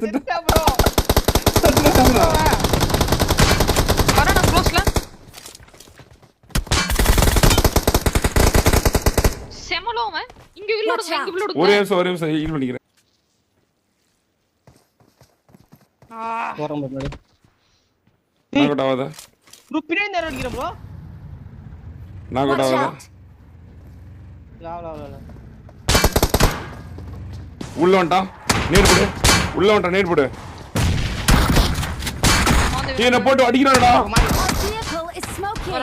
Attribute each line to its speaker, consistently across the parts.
Speaker 1: Bro
Speaker 2: வரடா க்ளோஸ்ல செமலோம இங்க வில்லோடு
Speaker 3: ஒரே நிமிஷம் ஹீல் பண்ணிக்கிறேன்.
Speaker 1: போறோம் முன்னாடி
Speaker 3: நான் கூட ஆவாத.
Speaker 1: ப்ரோ பின்னாடி நேரா அடிக்கிறேன் ப்ரோ.
Speaker 3: நான் கூட ஆவாத.
Speaker 1: லாவ்
Speaker 3: உள்ள வந்துட்டான். நேர் போடு. உள்ள வந்துட்டான் நேர் போடு. என்ன போட்டு அடிக்கிறானடா.
Speaker 2: வர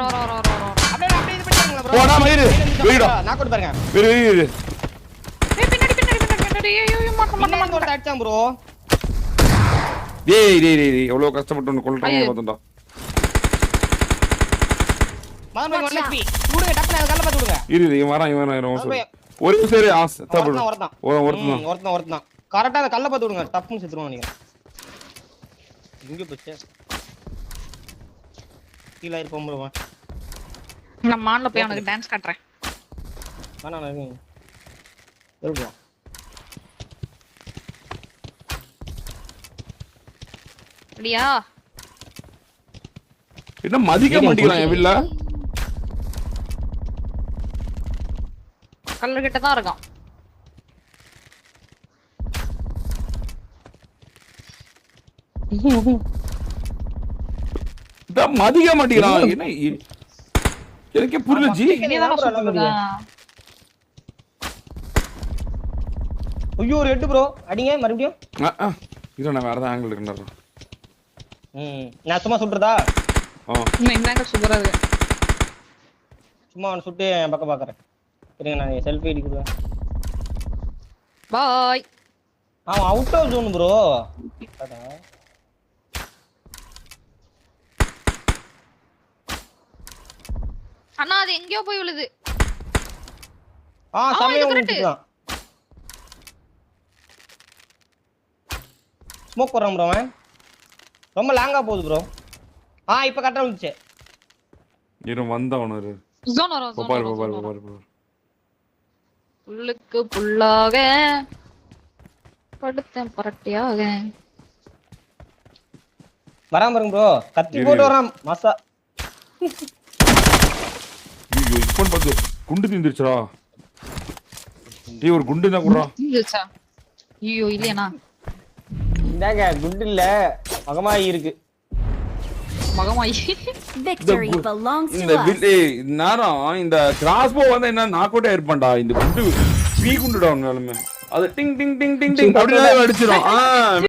Speaker 1: அப்படியே இது பண்ணிட்டாங்களா ப்ரோ?
Speaker 3: போடா மயிரு. வெயிடா.
Speaker 1: நான் கூட பாருங்க.
Speaker 3: வெயிடு.
Speaker 2: பின்னாடி ஐயோ
Speaker 1: மாட்ட ஒரு அடிச்சான் ப்ரோ.
Speaker 3: டேய் எவ்வளவு கஷ்டப்பட்டு உன்னை கொல்றாங்க பாத்தோம்டா.
Speaker 1: மதன் 1 HP. விடுங்க டக்குனு அத கல்ல பாத்து விடுங்க.
Speaker 3: இரு இவன் வரான். ஒரு சரி ஆஸ் தப்பு.
Speaker 1: ஒருத்தன். கரெக்ட்டா அத கல்ல பாத்து விடுங்க. டப்புன்னு செத்துருவான் நினைக்கிறேன். இங்க போச்சு. கீழ இருப்போம் ப்ரோ.
Speaker 2: நான் மான்ல போய் அவனுக்கு டான்ஸ் காட்றேன்.
Speaker 1: நான் இருப்போம்.
Speaker 2: அப்படியா?
Speaker 3: என்ன மதிக்க மாட்டேங்கிறான் வில்ல?
Speaker 2: கல்லு கிட்ட தான் இருக்கான்.
Speaker 3: மதிக்க மாட்டேங்கிறான். என்ன எனக்கே புரியல ஜி.
Speaker 1: ஐயோ ஒரு ஹெட் ப்ரோ. அடிங்க மறுபடியும்.
Speaker 3: இரு நான் வேற ஆங்கிள் இருக்கேன்.
Speaker 1: நான் சும்மா சுடுறதா?
Speaker 2: என்னங்க சூப்பரா இருக்கு.
Speaker 1: சும்மா அவனை சுட்டு என் பக்கம் பாக்குறேன். இருங்க நான் செல்ஃபி எடுக்கிறேன்.
Speaker 2: பாய்.
Speaker 1: அவன் அவுட் ஆஃப் ஜோன் ப்ரோ.
Speaker 2: அண்ணா அது எங்கயோ போய் விழுது.
Speaker 1: சமயம் விழுந்துட்டான். ஸ்மோக் போறான் ப்ரோ அவன். ரொம்ப லாங்கா போகுது ப்ரோ. இப்ப கரெக்ட்டா விழுந்துச்சு.
Speaker 3: இரு வந்தவன இரு.
Speaker 2: ஜோன் வரும்.
Speaker 3: பாரு.
Speaker 2: புல்லுக்கு புல்லாக படுத்தேன் பரட்டியாக.
Speaker 1: வராம பாருங்க ப்ரோ. கத்தி போட்டு வரான் மசா.
Speaker 3: ஐயோ இப்போ பாத்து குண்டு தீந்துருச்சுடா. டேய் ஒரு குண்டு தான் குடுறா.
Speaker 2: தீந்துச்சா? ஐயோ இல்லையனா.
Speaker 1: இந்தாங்க குண்டு இல்ல மகமாயி இருக்கு.
Speaker 2: மகமாயி.
Speaker 4: Victory belongs to
Speaker 3: இந்த
Speaker 4: us.
Speaker 3: நேரம் இந்த கிராஸ்போ வந்து என்ன நாக் அவுட் ஆயிருப்பான்டா. இந்த குண்டு பீ குண்டுடா உன்னாலுமே. அது டிங் டிங் டிங் டிங் டிங் அப்படியே அடிச்சிரும்.